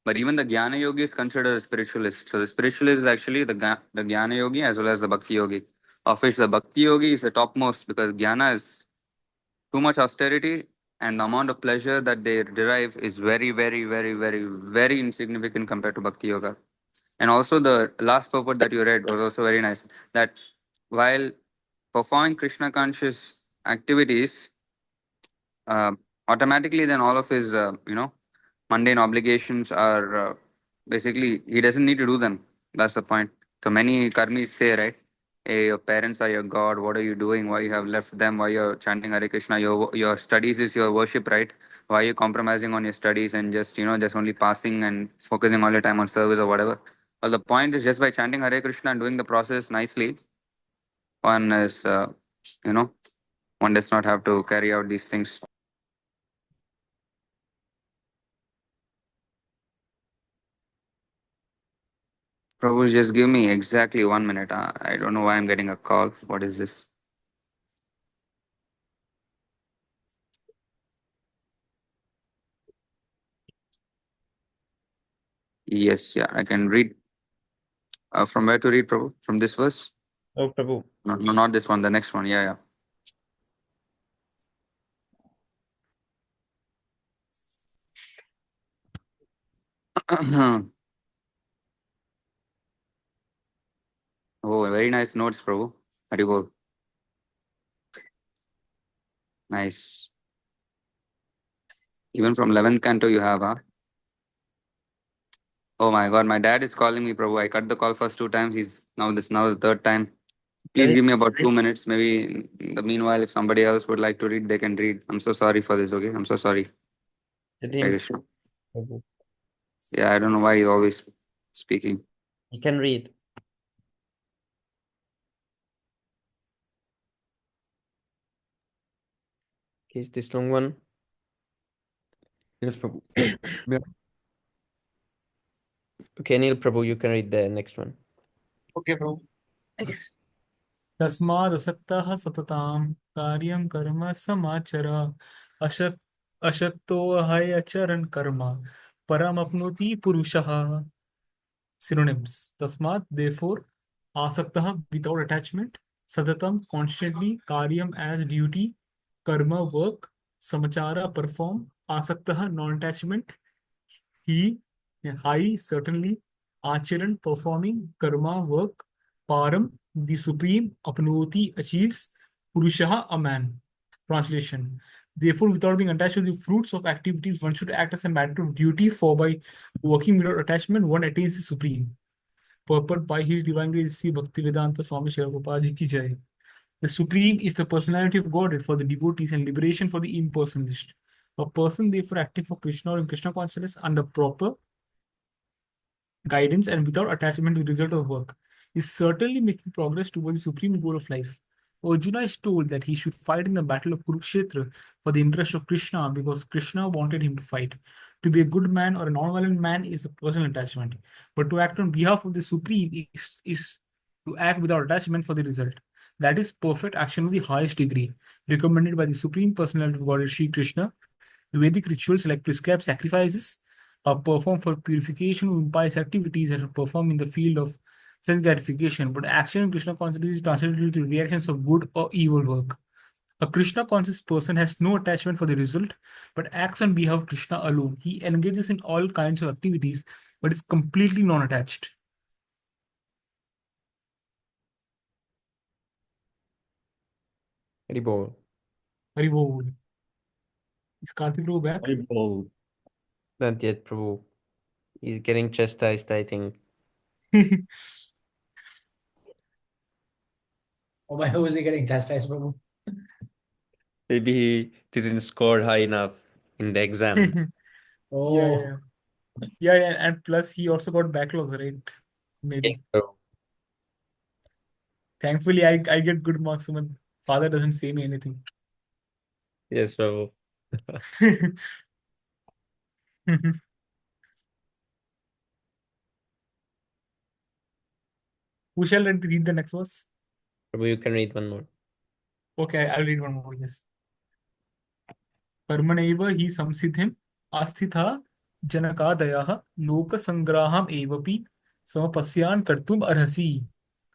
But even the jnana yogi is considered a spiritualist. So the spiritualist is actually the jnana yogi as well as the bhakti yogi, of which the bhakti yogi is the topmost because jnana is too much austerity and the amount of pleasure that they derive is very, very, very, very, very insignificant compared to bhakti yoga. And also the last purport that you read was also very nice. That while performing Krishna conscious activities, uh, automatically then all of his mundane obligations are basically he doesn't need to do them. That's the point. So many karmis say, right, hey, your parents are your god, what are you doing, why you have left them, why you're chanting Hare Krishna, your studies is your worship, right? Why are you compromising on your studies and just only passing and focusing all your time on service or whatever? Well, the point is just by chanting Hare Krishna and doing the process nicely, one is you know one does not have to carry out these things. Prabhu, just give me exactly 1 minute. I don't know why I'm getting a call. What is this? Yes, yeah, I can read. From where to read, Prabhu? From this verse? Oh, Prabhu. No, no, not this one. The next one. Yeah, yeah. Oh, very nice notes, Prabhu. Haribol. Nice. Even from 11th canto you have, huh? Oh my God, my dad is calling me, Prabhu. I cut the call first 2 times. He's now the third time. Please Let give me about 2 minutes. Maybe in the meanwhile, if somebody else would like to read, they can read. I'm so sorry for this, okay? I'm so sorry. let Hare him, Krishna. Prabhu. Yeah, I don't know why he's always speaking. He can read. Is this long one? Yes, Prabhu. Yeah. Okay, Neil Prabhu, you can read the next one. Okay, bro. तस्मादसक्तः सततां कार्यं कर्म समाचर अशक् अशक्तो हयचरन् कर्म परमप्नोति पुरुषः. Synonyms. Tasmat, therefore, asaktah, without attachment, sadatam, constantly, karyam, as duty, karma, work, samachara, perform, asaktah, non-attachment, he, high, certainly, acharan, performing, karma, work, param, the supreme, apnoti, achieves, purushaha, a man. Translation. Therefore, without being attached to the fruits of activities, one should act as a matter of duty, for by working without attachment, one attains the supreme. Purport by His Divine Grace Sri Bhaktivedanta Swami Srila Prabhupada Ji ki Jai. The Supreme is the personality of Godhead for the devotees and liberation for the impersonalist. A person therefore acting for Krishna or in Krishna consciousness under proper guidance and without attachment to the result of work is certainly making progress towards the supreme goal of life. Arjuna is told that he should fight in the battle of Kurukshetra for the interest of Krishna because Krishna wanted him to fight. To be a good man or a non-violent man is a personal attachment, but to act on behalf of the Supreme is to act without attachment for the result. That is perfect action of the highest degree, recommended by the Supreme Personality of Godhead Sri Krishna. Vedic rituals like prescribed sacrifices are performed for purification of impious activities that are performed in the field of sense gratification, but action in Krishna consciousness is translated to reactions of good or evil work. A Krishna conscious person has no attachment for the result, but acts on behalf of Krishna alone. He engages in all kinds of activities, but is completely non-attached. Haribol. Haribol. Is Karthik Prabhu back? Haribol. Not yet, Prabhu. He's getting chastised, I think. Why was he getting chastised, Prabhu? Maybe he didn't score high enough in the exam. Yeah. Yeah, and plus he also got backlogs, right? Yes, Maybe. Prabhu. Thankfully, I get good marks. So my father doesn't say me anything. Yes, Prabhu. Who shall read the next verse? Prabhu, you can read one more. Okay, I'll read one more. Yes. कर्मणैव हि संसिद्धिम् आस्थितः जनकादयः लोकसङ्ग्राहम् एवपि समपस्यान् कर्तुम् अर्हसि.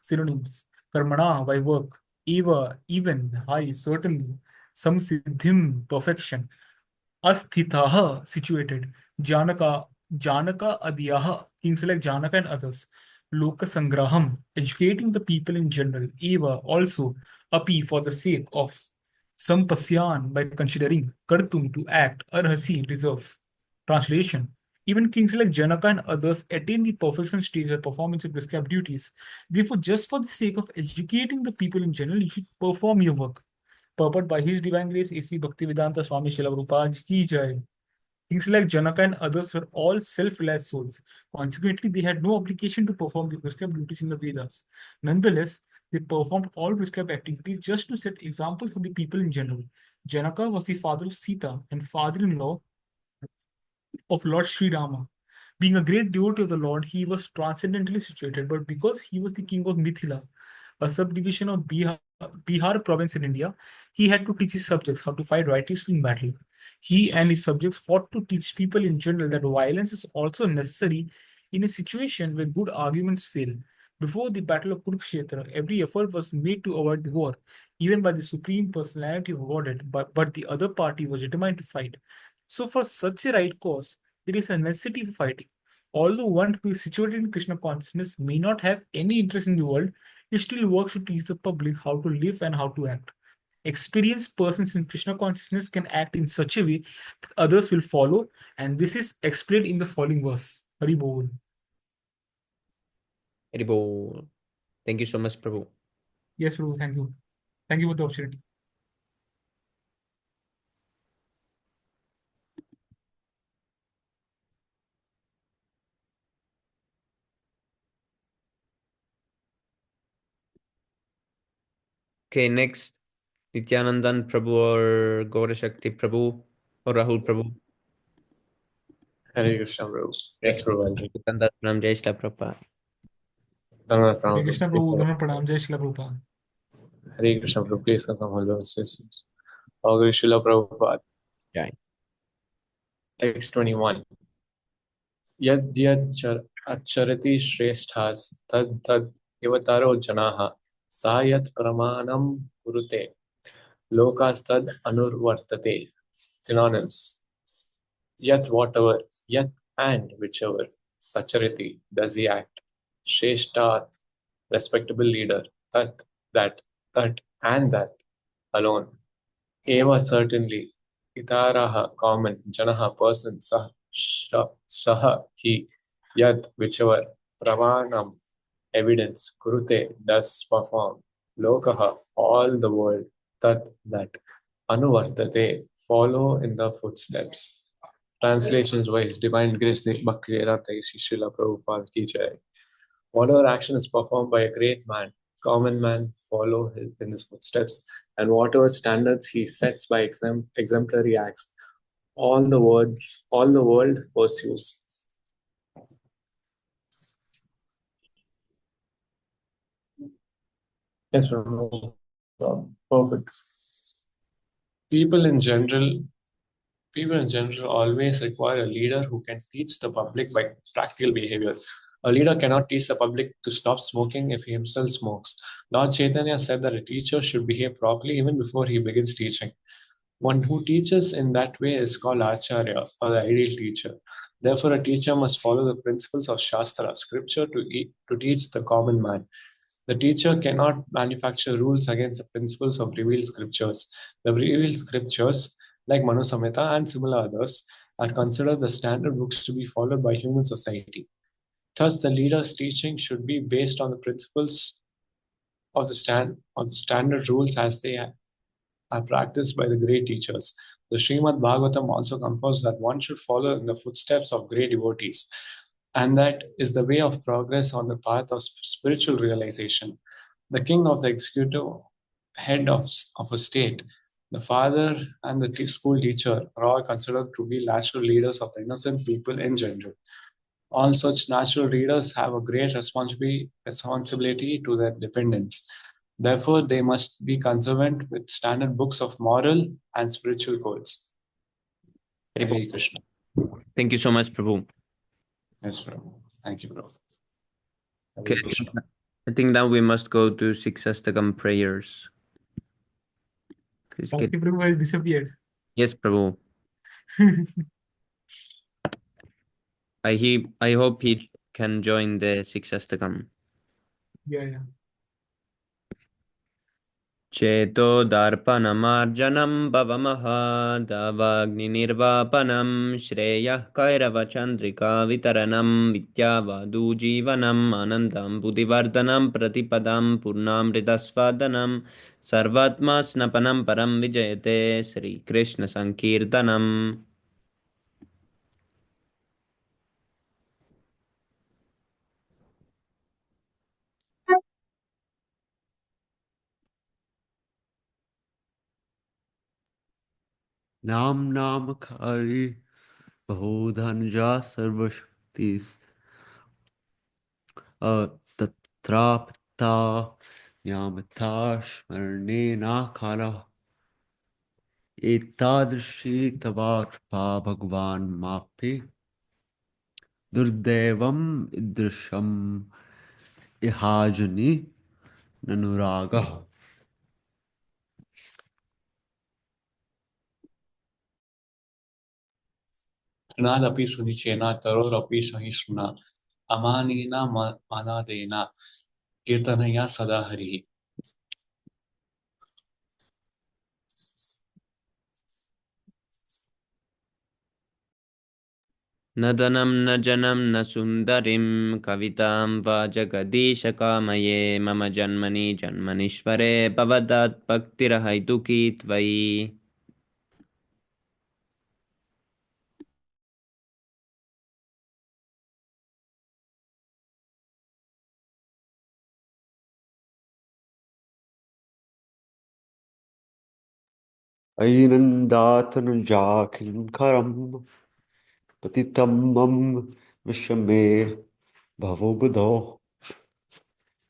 Synonyms: कर्मणा, by work, eva, even, high, certainly, samsiddhim, perfection, asthitah, situated, janaka, janaka adyaha, kings like Janaka and others, loka sangraham, educating the people in general, eva, also, api, for the sake of, sampasyan, by considering, kartum, to act, arhasi, deserve. Translation: even kings like Janaka and others attain the perfection stage by performance of prescribed duties. Therefore, just for the sake of educating the people in general, you should perform your work. Purport by His Divine Grace A.C. Bhaktivedanta Swami Srila Prabhupada Ki Jai. Kings like Janaka and others were all self-realized souls. Consequently, they had no obligation to perform the prescribed duties in the Vedas. Nonetheless, they performed all prescribed activities just to set examples for the people in general. Janaka was the father of Sita and father-in-law of Lord Sri Rama. Being a great devotee of the Lord, he was transcendently situated, but because he was the king of Mithila, a subdivision of Bihar province in India, he had to teach his subjects how to fight righteously in battle. He and his subjects fought to teach people in general that violence is also necessary in a situation where good arguments fail. Before the battle of Kurukshetra, every effort was made to avoid the war, even by the supreme personality of Godhead, but the other party was determined to fight. So, for such a right cause, there is a necessity for fighting. Although one who is situated in Krishna consciousness may not have any interest in the world, he still works to teach the public how to live and how to act. Experienced persons in Krishna consciousness can act in such a way that others will follow, and this is explained in the following verse. Hari Bol. Hari Bol. Thank you so much, Prabhu. Yes, Prabhu, thank you. Thank you for the opportunity. Okay, next, Nityanandan Prabhu or Gaura Shakti Prabhu or Rahul Prabhu. Hare Krishna, Prabhu. Yes, Prabhu. I'll read. Nityanandan Pranam, Jai Shri Prabhupada. Dhanwad, Hare Prabhu. Krishna Prabhu, Dhanwad Pranam, Jai Shri Prabhupada. Hare Krishna, Prabhu. Please come hold on sessions. All Srila Prabhupada. Jai. Text 21. Yad yad acharati shreshthas tad tad ivataro janaha sayat pramanam kurute lokastad anurvartate. Synonyms. Yet whatever, yet and whichever, acharati, does he act, shreshtat, respectable leader, that, and that, alone. Eva, certainly. Itaraha, common. Janaha, person. Saha, he. Yad, whichever. Pramanam, evidence. Kurute, does perform. Lokaha, all the world. Tat, that. Anuvartate, follow in the footsteps. Translations wise, Divine Grace, Bhaktivedanta Srila Prabhupada Ki Jai. Whatever action is performed by a great man, common man follow in his footsteps, and whatever standards he sets by exemplary acts, all the world pursues. Yes, perfect. People in general always require a leader who can teach the public by practical behavior. A leader cannot teach the public to stop smoking if he himself smokes. Lord Chaitanya said that a teacher should behave properly even before he begins teaching. One who teaches in that way is called Acharya, or the ideal teacher. Therefore, a teacher must follow the principles of Shastra, scripture, to teach the common man. The teacher cannot manufacture rules against the principles of revealed scriptures. The revealed scriptures, like Manu Samhita and similar others, are considered the standard books to be followed by human society. Thus, the leader's teaching should be based on the principles of the standard rules as they are practiced by the great teachers. The Srimad Bhagavatam also confirms that one should follow in the footsteps of great devotees, and that is the way of progress on the path of spiritual realization. The king of the executive head of a state, the father, and the school teacher are all considered to be natural leaders of the innocent people in general. All such natural leaders have a great responsibility to their dependents. Therefore, they must be conservant with standard books of moral and spiritual codes. Hare Krishna. Thank you so much, Prabhu. Yes, Prabhu. Thank you, Prabhu. Okay, Hare Krishna. I think now we must go to Siksastakam prayers. Please get... Bhakti Prabhu has disappeared. Yes, Prabhu. I hope he can join the Siksastakam. Yeah. Cheto darpanamarjanam bhavamaha davagninirvapanam shreyah kairava chandrika vitaranam vidyavadu jivanam anandam buddhivardhanam pratipadam purnamritasvadanam sarvatma snapanam param vijayate Sri Krishna Sankirtanam. Nam Namakari Bahudhanja Sarvashaktis Tatrapta Nyamatash Marnena Kala Etadrishi Tavarpa Bhagwan Mapi Durdevam Idrisham Ihajani Nanuraga. Trinadapi Sunichena Tarorapi Sahisruna Amanina Manadena Kirtanaya Sadahari. Nadanam na janam na sundarim kavitam va jagadisha kamaye mama janmani janmanishvare bhavadat bhaktirahaituki tvai. Ainandatan Jakin Karam Patitamam Vishame Bhavobudho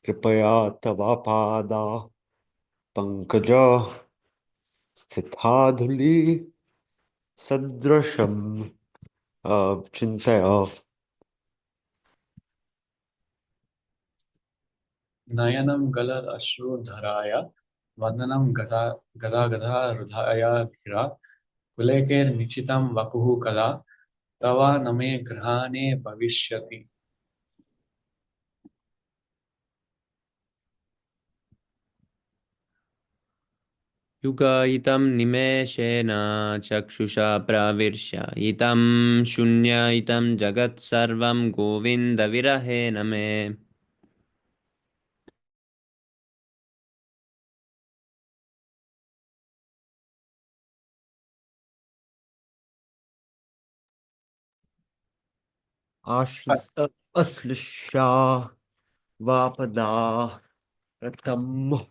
Kripaya Tavapada Pankaja Sthithadhuli Sadrasham Chintaya. Nayanam Galad Ashru Dharaya Vandanam Gada Gada Rudhaya Dhira Kuleke Nichitam Vapuhu Kada Tava Name Grahane Bhavishyati. Yuga itam nimeshena chakshusha pravirsha itam shunya itam jagat sarvam govinda virahe name. Aslisha Vapada Ratam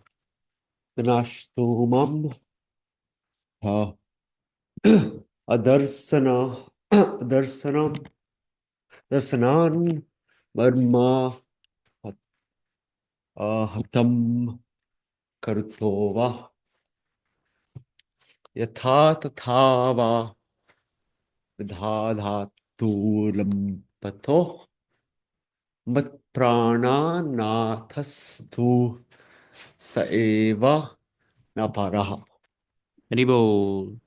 Nashtumam Adarsana Darsanam Darsanan Marma Hatam Karutova Yatha Tathava Vidhadhatulam Patho Mat Prana Nathastu Saeva Naparaha. Haribol.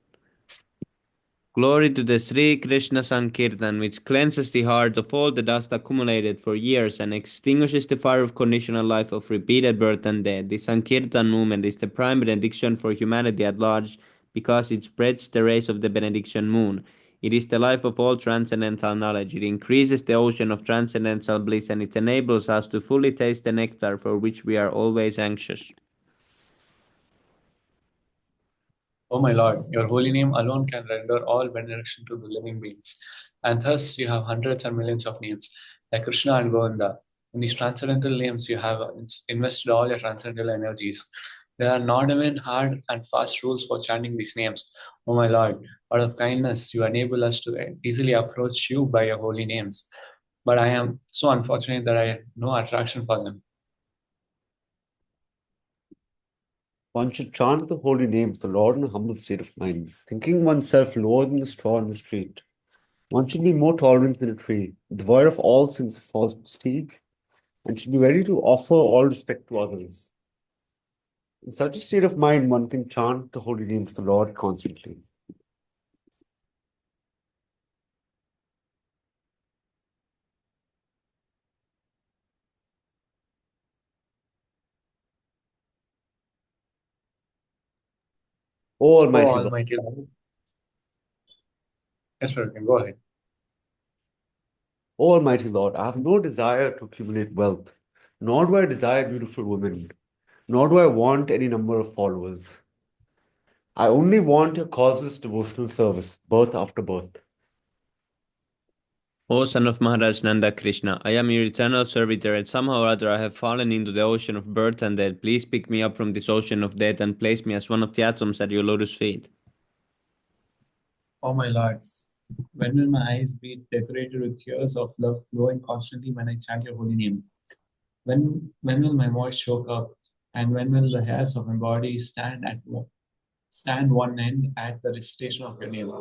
Glory to the Sri Krishna Sankirtan, which cleanses the heart of all the dust accumulated for years and extinguishes the fire of conditional life of repeated birth and death. The Sankirtan movement is the prime benediction for humanity at large because it spreads the rays of the benediction moon. It is the life of all transcendental knowledge. It increases the ocean of transcendental bliss and it enables us to fully taste the nectar for which we are always anxious. O my Lord, your holy name alone can render all benediction to the living beings. And thus you have hundreds and millions of names, like Krishna and Govinda. In these transcendental names, you have invested all your transcendental energies. There are not even hard and fast rules for chanting these names. O my Lord, out of kindness, you enable us to easily approach you by your holy names. But I am so unfortunate that I have no attraction for them. One should chant the holy name of the Lord in a humble state of mind, thinking oneself lower than the straw in the street. One should be more tolerant than a tree, devoid of all sense of false prestige, and should be ready to offer all respect to others. In such a state of mind, one can chant the holy name of the Lord constantly. O Almighty Lord, Almighty Lord. Yes, sir, you can go ahead. O Almighty Lord, I have no desire to accumulate wealth, nor do I desire beautiful women, nor do I want any number of followers. I only want your causeless devotional service, birth after birth. O son of Maharaj Nanda Krishna, I am your eternal servitor, and somehow or other I have fallen into the ocean of birth and death. Please pick me up from this ocean of death and place me as one of the atoms at your lotus feet. Oh my Lord, when will my eyes be decorated with tears of love flowing constantly when I chant your holy name? When will my voice choke up, and when will the hairs of my body stand one end at the recitation of your name?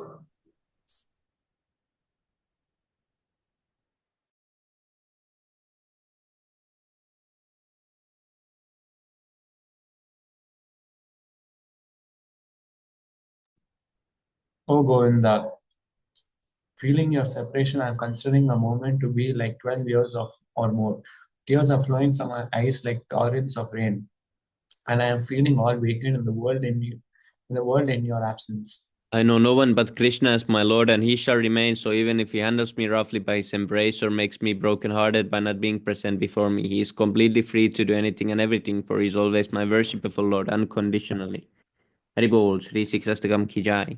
Oh Govinda, feeling your separation, I am considering the moment to be like 12 years of or more. Tears are flowing from my eyes like torrents of rain, and I am feeling all vacant in the world in your absence. I know no one but Krishna as my Lord, and he shall remain so even if he handles me roughly by his embrace or makes me broken-hearted by not being present before me. He is completely free to do anything and everything, for he is always my worshipful Lord unconditionally. Hari Bol, Shri Sixastakam Ki Jai.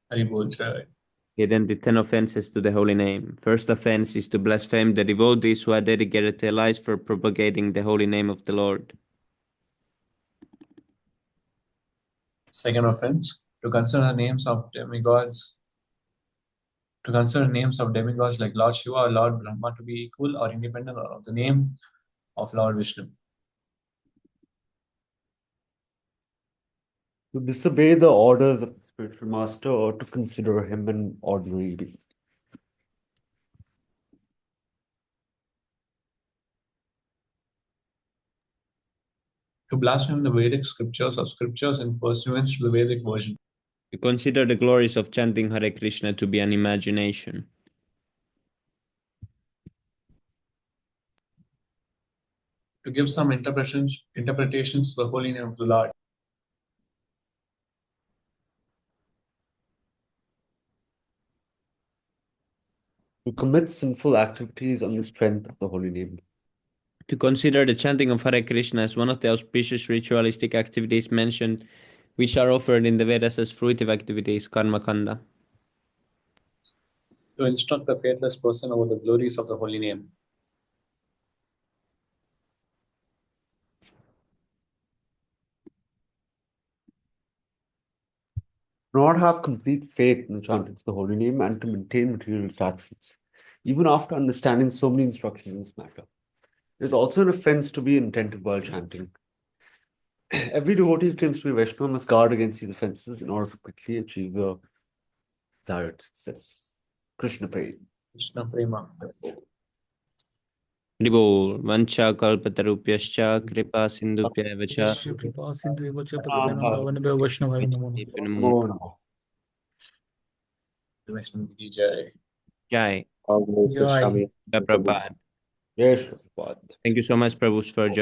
Hari Bol Jai. Here then the 10 offenses to the holy name. First offense is to blaspheme the devotees who are dedicated their lives for propagating the holy name of the Lord. Second offense, to consider names of demigods like Lord Shiva or Lord Brahma to be equal or independent of the name of Lord Vishnu. To disobey the orders of the spiritual master or to consider him an ordinary being. To blaspheme the Vedic scriptures or scriptures in pursuance to the Vedic version. To consider the glories of chanting Hare Krishna to be an imagination. To give some interpretations to the holy name of the Lord. To commit sinful activities on the strength of the holy name. To consider the chanting of Hare Krishna as one of the auspicious ritualistic activities mentioned, which are offered in the Vedas as fruitive activities, karma kanda. To instruct the faithless person about the glories of the holy name. Not have complete faith in the chanting of the holy name and to maintain material attachments, even after understanding so many instructions in this matter. It is also an offense to be inattentive while chanting. Every devotee who claims to be Vaishnava must guard against these offenses in order to quickly achieve the desired success. Krishna Prema. Krishna Prema. Ribol, Vancha Kalpatarupyascha, Kripa Sindhupya cha. Shri Kripa Sindhu Eva Cha Patitanam Pavanabhyo Vaishnavaya Namo Namo. Oh, no. Vishnu Ki Jai. Jai. Jai. Prabhupada. Yes, Prabhupada. Thank you so much, Prabhu, for joining.